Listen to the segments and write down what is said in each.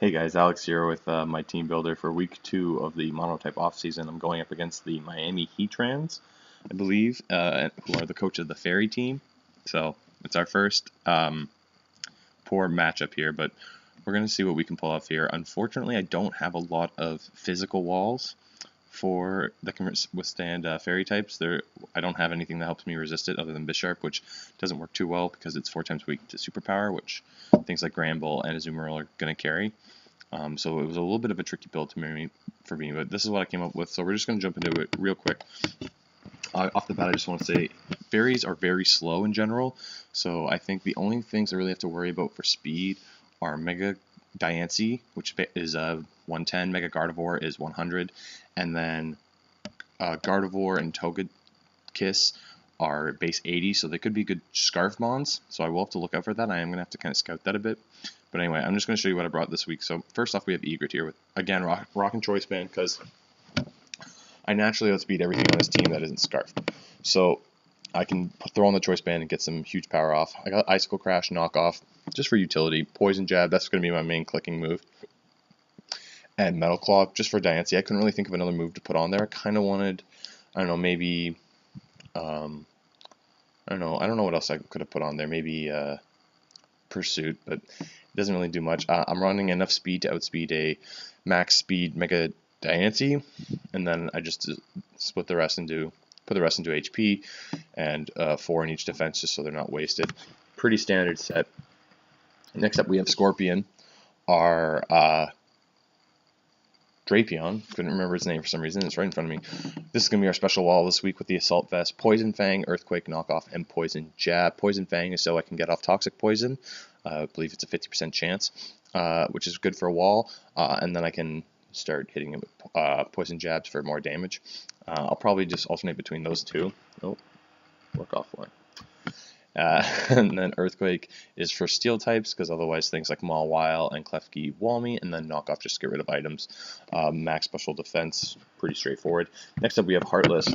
Hey guys, Alex here with my team builder for week 2 of the Monotype offseason. I'm going up against the Miami Heatrans, I believe, who are the coach of the Fairy team. So it's our first poor matchup here, but we're going to see what we can pull off here. Unfortunately, I don't have a lot of physical walls that can withstand fairy types. I don't have anything that helps me resist it other than Bisharp, which doesn't work too well because it's 4 times weak to superpower, which things like Gramble and Azumarill are going to carry. So it was a little bit of a tricky build for me, but this is what I came up with. So we're just going to jump into it real quick. Off the bat, I just want to say fairies are very slow in general, so I think the only things I really have to worry about for speed are Mega Diancie, which is 110, Mega Gardevoir is 100, and then Gardevoir and Togekiss are base 80, so they could be good Scarf Mons, so I will have to look out for that. I am going to have to kind of scout that a bit. But anyway, I'm just going to show you what I brought this week. So first off, we have Egret here with, again, Rock and Choice Band, because I naturally outspeed everything on this team that isn't Scarf. So I can throw on the Choice Band and get some huge power off. I got Icicle Crash, Knock Off, just for utility. Poison Jab, that's going to be my main clicking move. And Metal Claw, just for Diancie. I couldn't really think of another move to put on there. I kind of wanted, I don't know, maybe, I don't know what else I could have put on there. Maybe Pursuit, but it doesn't really do much. I'm running enough speed to outspeed a max speed Mega Diancie, and then I just put the rest into HP and 4 in each defense, just so they're not wasted. Pretty standard set. Next up, we have Scorpion, our Drapion. Couldn't remember his name for some reason. It's right in front of me. This is going to be our special wall this week with the Assault Vest, Poison Fang, Earthquake, Knockoff, and Poison Jab. Poison Fang is so I can get off Toxic Poison. I believe it's a 50% chance, which is good for a wall. And then I can start hitting it with Poison Jabs for more damage. I'll probably just alternate between those two. Oh, work offline. And then Earthquake is for steel types, because otherwise things like Mawile and Klefki wall me, and then Knockoff just get rid of items. Max special defense, pretty straightforward. Next up we have Heartless,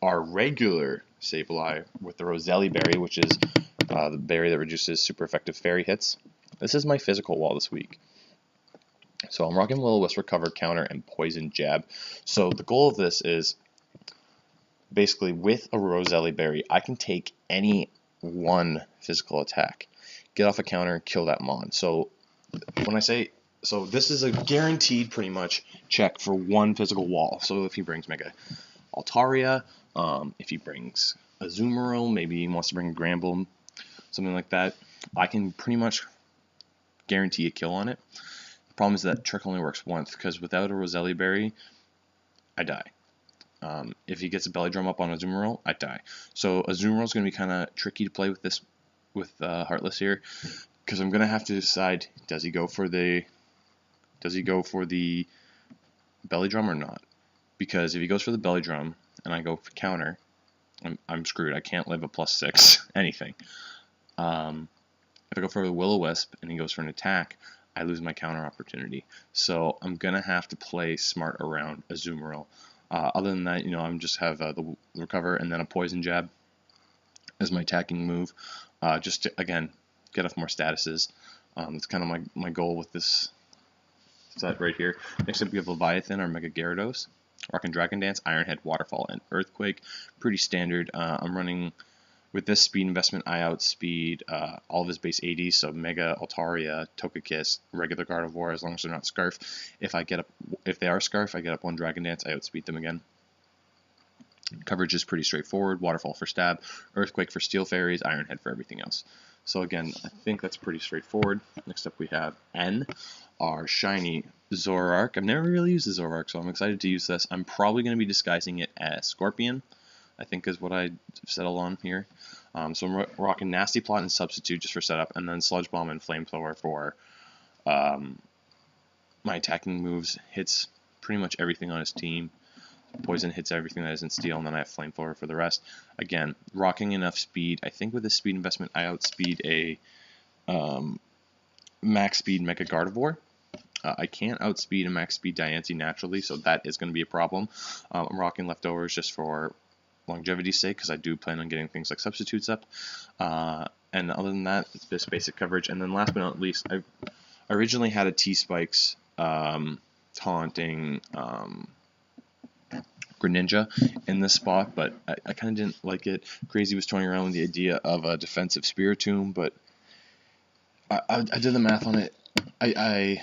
our regular Sableye with the Roselli Berry, which is the berry that reduces super effective fairy hits. This is my physical wall this week. So I'm rocking Will-O-Wisp, Recover, Counter, and Poison Jab. So the goal of this is basically with a Roselli Berry, I can take any one physical attack, get off a counter, kill that mon. So when I say, so this is a guaranteed pretty much check for one physical wall. So if he brings Mega Altaria, if he brings Azumarill, maybe he wants to bring a Gramble, something like that, I can pretty much guarantee a kill on it. The problem is that trick only works once, because without a Roselli Berry, I die. If he gets a belly drum up on Azumarill, I die. So Azumarill is going to be kind of tricky to play with this, with Heartless here, because I'm going to have to decide: does he go for the belly drum or not? Because if he goes for the belly drum and I go for counter, I'm screwed. I can't live a +6 anything. If I go for the Will-O-Wisp and he goes for an attack, I lose my counter opportunity. So I'm going to have to play smart around Azumarill. Other than that, I'm just have the Recover and then a Poison Jab as my attacking move, just to, again, get off more statuses. That's kind of my goal with this set right here. Next up, we have Leviathan, our Mega Gyarados, Rockin' Dragon Dance, Iron Head, Waterfall, and Earthquake. Pretty standard. I'm running, with this speed investment, I outspeed all of his base 80s, so Mega Altaria, Togekiss, regular Gardevoir, as long as they're not Scarf. If they are Scarf, I get up 1 Dragon Dance, I outspeed them again. Coverage is pretty straightforward. Waterfall for stab, Earthquake for steel fairies, Iron Head for everything else. So again, I think that's pretty straightforward. Next up we have N, our shiny Zoroark. I've never really used the Zoroark, so I'm excited to use this. I'm probably going to be disguising it as Scorpion, I think is what I settle on here. So I'm rocking Nasty Plot and Substitute just for setup, and then Sludge Bomb and Flamethrower for my attacking moves. Hits pretty much everything on his team. Poison hits everything that isn't steel, and then I have Flamethrower for the rest. Again, rocking enough speed. I think with this speed investment, I outspeed a max speed Mega Gardevoir. I can't outspeed a max speed Diancie naturally, so that is going to be a problem. I'm rocking leftovers just for longevity's sake, because I do plan on getting things like substitutes up. And other than that, it's this basic coverage. And then last but not least, I originally had a T-Spikes taunting Greninja in this spot, but I kind of didn't like it. Crazy was toying around with the idea of a defensive Spiritomb, but I did the math on it. I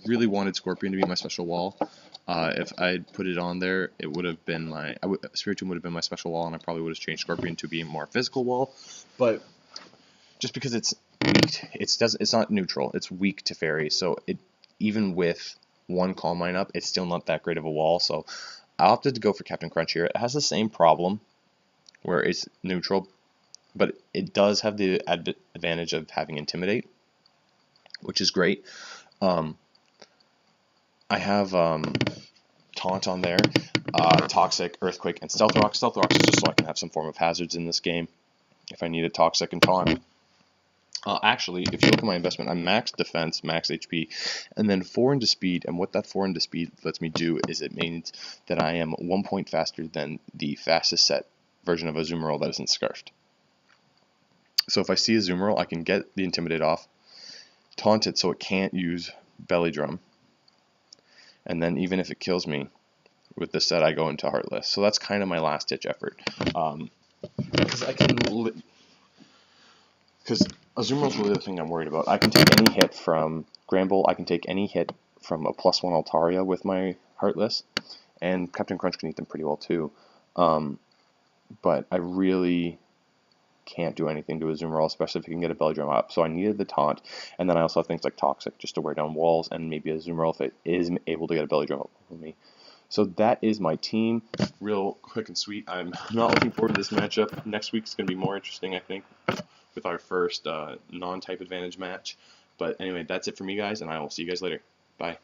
really wanted Scorpion to be my special wall. If I'd put it on there, it would have been my Spiritomb would have been my special wall, and I probably would have changed Scorpion to be a more physical wall. But just because it's weak, it's not neutral. It's weak to Fairies, so it even with one Calm Mind up, it's still not that great of a wall. So I opted to go for Captain Crunch here. It has the same problem where it's neutral, but it does have the advantage of having Intimidate, which is great. I have Taunt on there, Toxic, Earthquake, and Stealth Rock. Stealth Rock is just so I can have some form of hazards in this game if I need a Toxic and Taunt. Actually, if you look at my investment, I'm max defense, max HP, and then 4 into speed. And what that 4 into speed lets me do is it means that I am 1 point faster than the fastest set version of a Azumarill that isn't Scarfed. So if I see a Azumarill, I can get the Intimidate off, taunt it so it can't use Belly Drum, and then even if it kills me with this set, I go into Heartless. So that's kind of my last ditch effort, because Azumarill's really the thing I'm worried about. I can take any hit from Granbull, I can take any hit from a +1 Altaria with my Heartless, and Captain Crunch can eat them pretty well too. But I really can't do anything to Azumarill, especially if he can get a Belly Drum up. So I needed the taunt, and then I also have things like Toxic just to wear down walls, and maybe a Azumarill if it is able to get a Belly Drum up with me. So that is my team, real quick and sweet. I'm not looking forward to this matchup. Next week's going to be more interesting, I think, with our first non-type advantage match. But anyway, that's it for me, guys, and I will see you guys later. Bye.